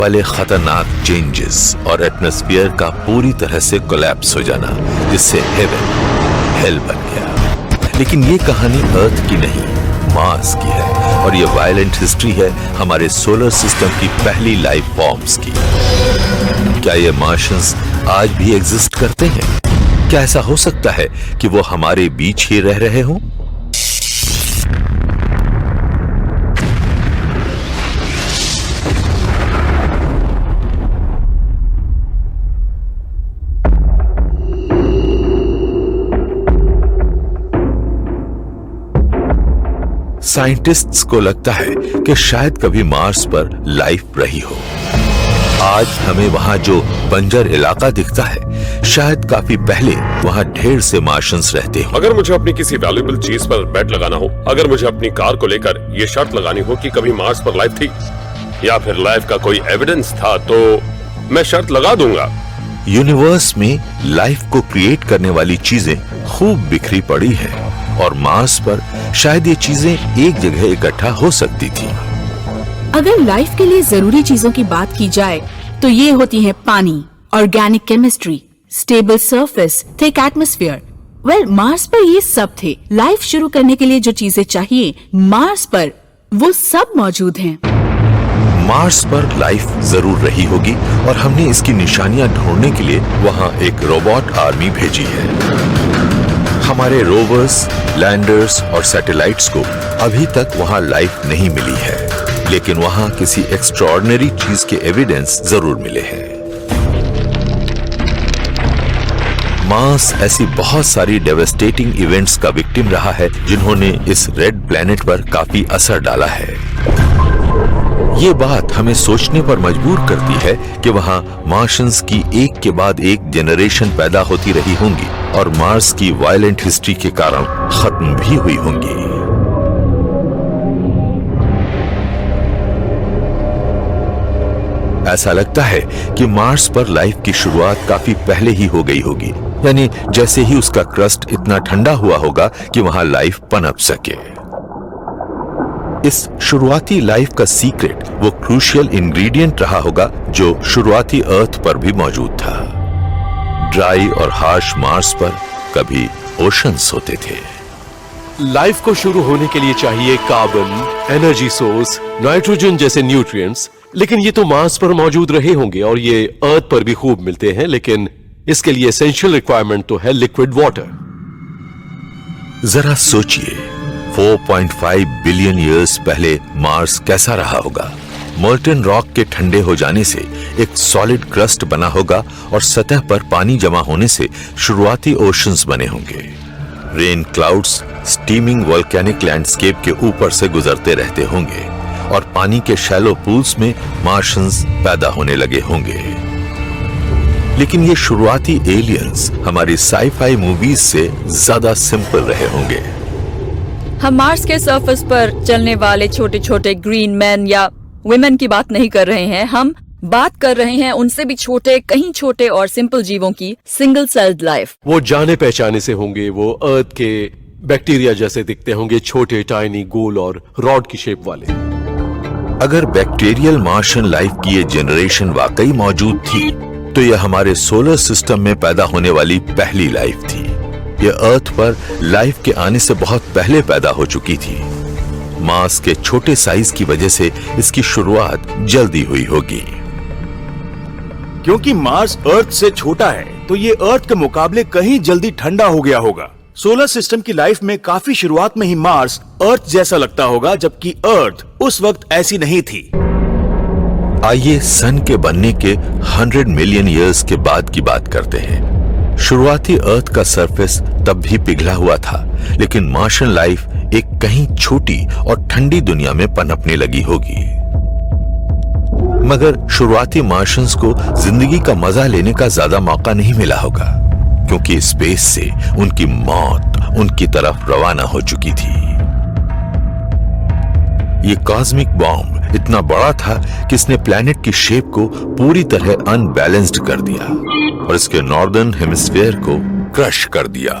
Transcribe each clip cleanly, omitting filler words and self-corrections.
पहले खतरनाक चेंजेस और एटमॉस्फेयर का पूरी तरह से कोलैप्स हो जाना, जिससे हेवन हेल बन गया। लेकिन ये कहानी अर्थ की नहीं, मार्स की है, और ये वायलेंट हिस्ट्री है हमारे सोलर सिस्टम की पहली लाइफ फॉर्म्स की। क्या ये मार्शियंस आज भी एग्जिस्ट करते हैं? क्या ऐसा हो सकता है कि वो हमारे बीच ही रह रहे हों? साइंटिस्ट्स को लगता है कि शायद कभी मार्स पर लाइफ रही हो। आज हमें वहां जो बंजर इलाका दिखता है, शायद काफी पहले वहां ढेर से मार्शियंस रहते हो। अगर मुझे अपनी किसी वैल्यूएबल चीज पर बेट लगाना हो, अगर मुझे अपनी कार को लेकर ये शर्त लगानी हो कि कभी मार्स पर लाइफ थी या फिर लाइफ का कोई एविडेंस था, तो मैं शर्त लगा दूंगा। यूनिवर्स में लाइफ को क्रिएट करने वाली चीजें खूब बिखरी पड़ी है, और मार्स पर शायद ये चीजें एक जगह इकट्ठा हो सकती थी। अगर लाइफ के लिए जरूरी चीजों की बात की जाए तो ये होती है पानी, organic chemistry, stable surface, thick atmosphere. Well, Mars पर ये सब थे। लाइफ शुरू करने के लिए जो चीजें चाहिए, मार्स पर वो सब मौजूद हैं। मार्स पर लाइफ जरूर रही होगी, और हमने इसकी निशानियां ढूंढने के लिए वहां एक रोबोट आर्मी भेजी है। हमारे रोवर्स, लैंडर्स और सैटेलाइट्स को अभी तक वहां लाइफ नहीं मिली है, लेकिन वहां किसी एक्स्ट्राऑर्डिनरी चीज के एविडेंस जरूर मिले हैं। मार्स ऐसी बहुत सारी डेवास्टेटिंग इवेंट्स का विक्टिम रहा है जिन्होंने इस रेड प्लेनेट पर काफी असर डाला है। ये बात हमें सोचने पर मजबूर करती है कि वहां मार्शियंस की एक के बाद एक जनरेशन पैदा होती रही होंगी, और मार्स की वायलेंट हिस्ट्री के कारण खत्म भी हुई होंगी। ऐसा लगता है कि मार्स पर लाइफ की शुरुआत काफी पहले ही हो गई होगी, यानी जैसे ही उसका क्रस्ट इतना ठंडा हुआ होगा कि वहां लाइफ पनप सके। इस शुरुआती लाइफ का सीक्रेट वो क्रूशियल इंग्रेडिएंट रहा होगा जो शुरुआती अर्थ पर भी मौजूद था। ड्राई और हार्श मार्स पर कभी ओशंस होते थे। लाइफ को शुरू होने के लिए चाहिए कार्बन, एनर्जी सोर्स, नाइट्रोजन जैसे न्यूट्रिएंट्स, लेकिन ये तो मार्स पर मौजूद रहे होंगे और ये अर्थ पर भी खूब मिलते हैं, लेकिन इसके लिए एसेंशियल रिक्वायरमेंट तो है लिक्विड वाटर। जरा सोचिए, 4.5 बिलियन ईयर्स पहले मार्स कैसा रहा होगा। मोल्टन रॉक के ठंडे हो जाने से एक सॉलिड क्रस्ट बना होगा, और सतह पर पानी जमा होने से शुरुआती ओशंस बने होंगे। Rain clouds steaming volcanic landscape के ऊपर से गुजरते रहते होंगे, और पानी के शैलो पूल्स में मार्शियंस पैदा होने लगे होंगे। लेकिन ये शुरुआती एलियंस हमारी साई-फाई मूवीज से ज्यादा सिंपल रहे होंगे। हम मार्स के सरफेस पर चलने वाले छोटे छोटे ग्रीन मैन या वुमेन की बात नहीं कर रहे हैं। हम बात कर रहे हैं उनसे भी छोटे, कहीं छोटे और सिंपल जीवों की, सिंगल सेल्ड लाइफ। वो जाने पहचाने से होंगे, वो अर्थ के बैक्टीरिया जैसे दिखते होंगे, छोटे, टाइनी, गोल और रॉड की शेप वाले। अगर बैक्टीरियल मार्शियन लाइफ की ये जनरेशन वाकई मौजूद थी, तो यह हमारे सोलर सिस्टम में पैदा होने वाली पहली लाइफ थी। यह अर्थ पर लाइफ के आने से बहुत पहले पैदा हो चुकी थी। मार्स के छोटे साइज की वजह से इसकी शुरुआत जल्दी हुई होगी। क्योंकि मार्स अर्थ से छोटा है, तो ये अर्थ के मुकाबले कहीं जल्दी ठंडा हो गया होगा। सोलर सिस्टम की लाइफ में काफी शुरुआत में ही मार्स अर्थ जैसा लगता होगा, जबकि अर्थ उस वक्त ऐसी नहीं थी। आइए सन के बनने के 100 मिलियन ईयर्स के बाद की बात करते हैं। शुरुआती अर्थ का सरफेस तब भी पिघला हुआ था, लेकिन मार्शियन लाइफ एक कहीं छोटी और ठंडी दुनिया में पनपने लगी होगी। मगर शुरुआती मार्शियंस को जिंदगी का मजा लेने का ज्यादा मौका नहीं मिला होगा, क्योंकि स्पेस से उनकी मौत उनकी तरफ रवाना हो चुकी थी। ये कॉस्मिक बॉम्ब इतना बड़ा था कि इसने प्लैनेट की शेप को पूरी तरह अनबैलेंस्ड कर दिया और इसके नॉर्दर्न हेमिस्फीयर को क्रश कर दिया।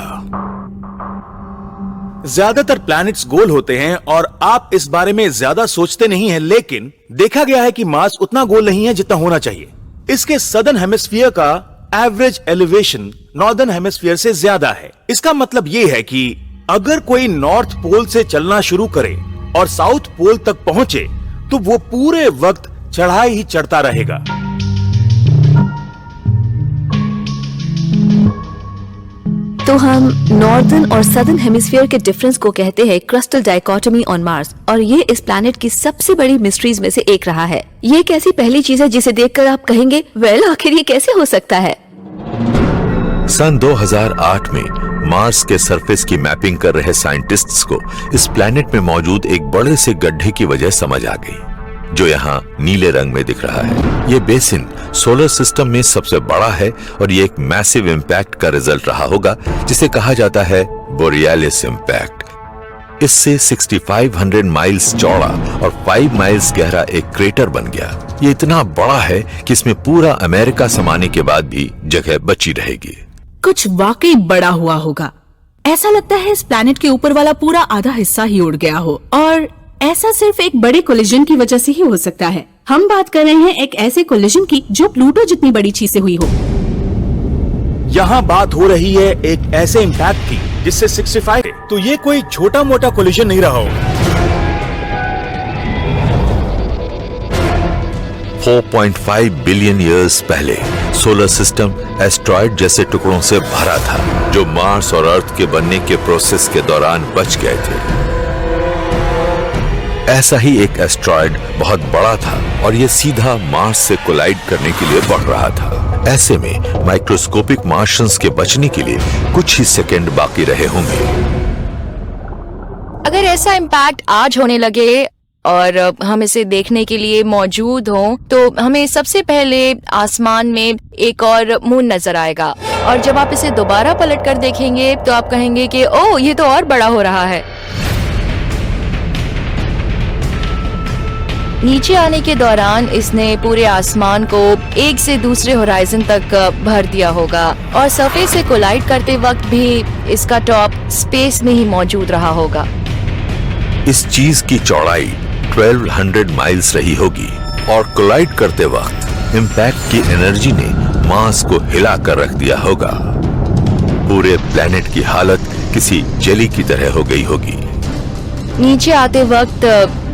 ज्यादातर प्लैनेट्स गोल होते हैं और आप इस बारे में ज्यादा सोचते नहीं हैं, लेकिन देखा गया है कि मार्स उतना गोल नहीं है जितना होना चाहिए। इसके सदर्न हेमिस्फीयर का एवरेज एलिवेशन नॉर्दर्न हेमिस्फीयर से ज्यादा है। इसका मतलब ये है कि अगर कोई नॉर्थ पोल से चलना शुरू करे और साउथ पोल तक पहुंचे तो वो पूरे वक्त चढ़ाई ही चढ़ता रहेगा। तो हम नॉर्दर्न और सदर्न हेमिस्फीयर के डिफरेंस को कहते हैं क्रस्टल डाइकोटोमी ऑन मार्स, और ये इस प्लैनेट की सबसे बड़ी मिस्ट्रीज में से एक रहा है। ये एक ऐसी पहली चीज है जिसे देखकर आप कहेंगे वेल आखिर ये कैसे हो सकता है। सन 2008 में मार्स के सरफेस की मैपिंग कर रहे साइंटिस्ट्स को इस प्लैनेट में मौजूद एक बड़े से गड्ढे की वजह समझ आ गई, जो यहाँ नीले रंग में दिख रहा है। ये बेसिन सोलर सिस्टम में सबसे बड़ा है और ये एक मैसिव इम्पैक्ट का रिजल्ट रहा होगा जिसे कहा जाता है बोरियालिस इम्पैक्ट। इससे 6500 माइल्स चौड़ा और 5 माइल्स गहरा एक क्रेटर बन गया। ये इतना बड़ा है कि इसमें पूरा अमेरिका समाने के बाद भी जगह बची रहेगी। कुछ वाकई बड़ा हुआ होगा। ऐसा लगता है इस प्लैनेट के ऊपर वाला पूरा आधा हिस्सा ही उड़ गया हो, और ऐसा सिर्फ एक बड़े कोलिजन की वजह से ही हो सकता है। हम बात कर रहे हैं एक ऐसे कोलिजन की जो प्लूटो जितनी बड़ी चीज से हुई हो। यहाँ बात हो रही है एक ऐसे इम्पैक्ट की जिससे 65, तो ये कोई छोटा मोटा कोलिजन नहीं रहा होगा। 4.5 बिलियन ईयर्स पहले सोलर सिस्टम एस्ट्रॉयड जैसे टुकड़ों से भरा था, जो मार्स और अर्थ के बनने के प्रोसेस के दौरान बच गए थे। ऐसा ही एक एस्ट्रॉयड बहुत बड़ा था और ये सीधा मार्स से कोलाइड करने के लिए बढ़ रहा था। ऐसे में माइक्रोस्कोपिक मार्शियंस के बचने के लिए कुछ ही सेकंड बाकी रहे होंगे। अगर ऐसा इम्पैक्ट आज होने लगे और हम इसे देखने के लिए मौजूद हों, तो हमें सबसे पहले आसमान में एक और मून नजर आएगा, और जब आप इसे दोबारा पलट कर देखेंगे तो आप कहेंगे कि ओह ये तो और बड़ा हो रहा है। नीचे आने के दौरान इसने पूरे आसमान को एक से दूसरे होराइजन तक भर दिया होगा, और सरफेस से कोलाइड करते वक्त भी इसका टॉप स्पेस में ही मौजूद रहा होगा। इस चीज की चौड़ाई 1200 माइल्स रही होगी, और कोलाइड करते वक्त इम्पैक्ट की एनर्जी ने मार्स को हिला कर रख दिया होगा। पूरे प्लेनेट की हालत किसी जेली की तरह हो गई होगी। नीचे आते वक्त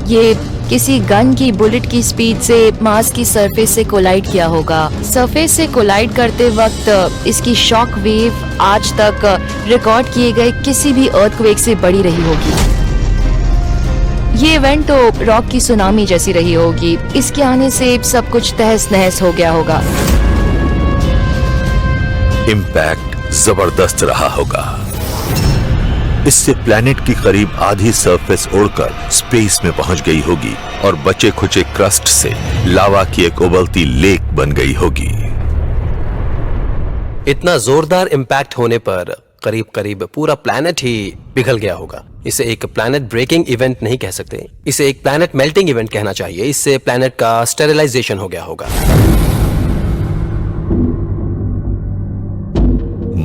ये किसी गन की बुलेट की स्पीड से मार्स की सरफेस से कोलाइड किया होगा। सरफेस से कोलाइड करते वक्त इसकी शॉक वेव आज तक रिकॉर्ड किए गए किसी भी अर्थक्वेक से बड़ी रही होगी। ये इवेंट तो रॉक की सुनामी जैसी रही होगी। इसके आने से सब कुछ तहस नहस हो गया होगा। इम्पैक्ट जबरदस्त रहा होगा। इससे प्लैनेट की करीब आधी सरफेस उड़कर स्पेस में पहुंच गई होगी और बचे खुचे क्रस्ट से लावा की एक उबलती लेक बन गई होगी। इतना जोरदार इम्पैक्ट होने पर करीब करीब पूरा प्लैनेट ही पिघल गया होगा। इसे एक प्लैनेट ब्रेकिंग इवेंट नहीं कह सकते, इसे एक प्लैनेट मेल्टिंग इवेंट कहना चाहिए। इससे प्लैनेट का स्टेरिलाइजेशन हो गया होगा।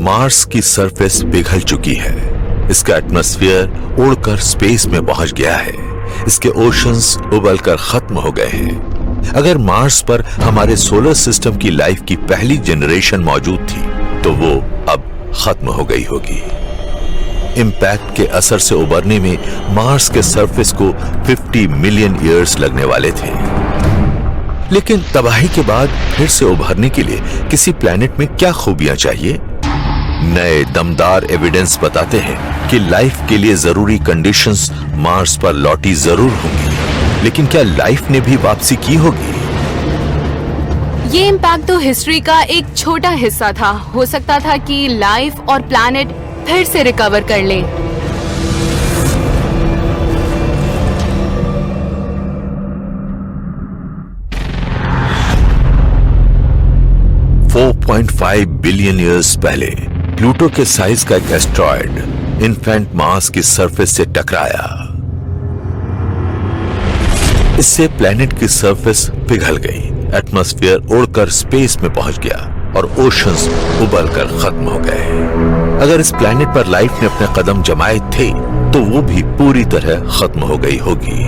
मार्स की सरफेस पिघल चुकी है। इसका एटमॉस्फेयर उड़कर स्पेस में पहुंच गया है। इसके ओशंस उबलकर खत्म हो गए हैं। अगर मार्स पर हमारे सोलर सिस्टम की लाइफ की पहली जनरेशन मौजूद थी, तो वो अब खत्म हो गई होगी। इम्पैक्ट के असर से उबरने में मार्स के सरफेस को 50 मिलियन ईयर्स लगने वाले थे। लेकिन तबाही के बाद फिर से उभरने के लिए किसी प्लैनेट में क्या खूबियां चाहिए? नए दमदार एविडेंस बताते हैं कि लाइफ के लिए जरूरी कंडीशंस मार्स पर लौटी जरूर होंगी, लेकिन क्या लाइफ ने भी वापसी की होगी? ये इम्पैक्ट तो हिस्ट्री का एक छोटा हिस्सा था। हो सकता था कि लाइफ और प्लैनेट फिर से रिकवर कर ले। $4.5 बिलियन ईयर्स पहले प्लूटो के साइज का एक एस्ट्रॉयड इन्फेंट मार्स की सरफेस से टकराया। इससे प्लैनेट की सरफेस पिघल गई, एटमॉस्फेयर उड़कर स्पेस में पहुंच गया और ओशंस उबलकर खत्म हो गए। अगर इस प्लैनेट पर लाइफ ने अपने कदम जमाए थे, तो वो भी पूरी तरह खत्म हो गई होगी।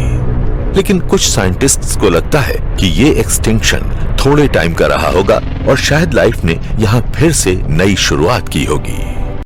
लेकिन कुछ साइंटिस्ट्स को लगता है कि ये एक्सटिंक्शन थोड़े टाइम का रहा होगा और शायद लाइफ ने यहाँ फिर से नई शुरुआत की होगी।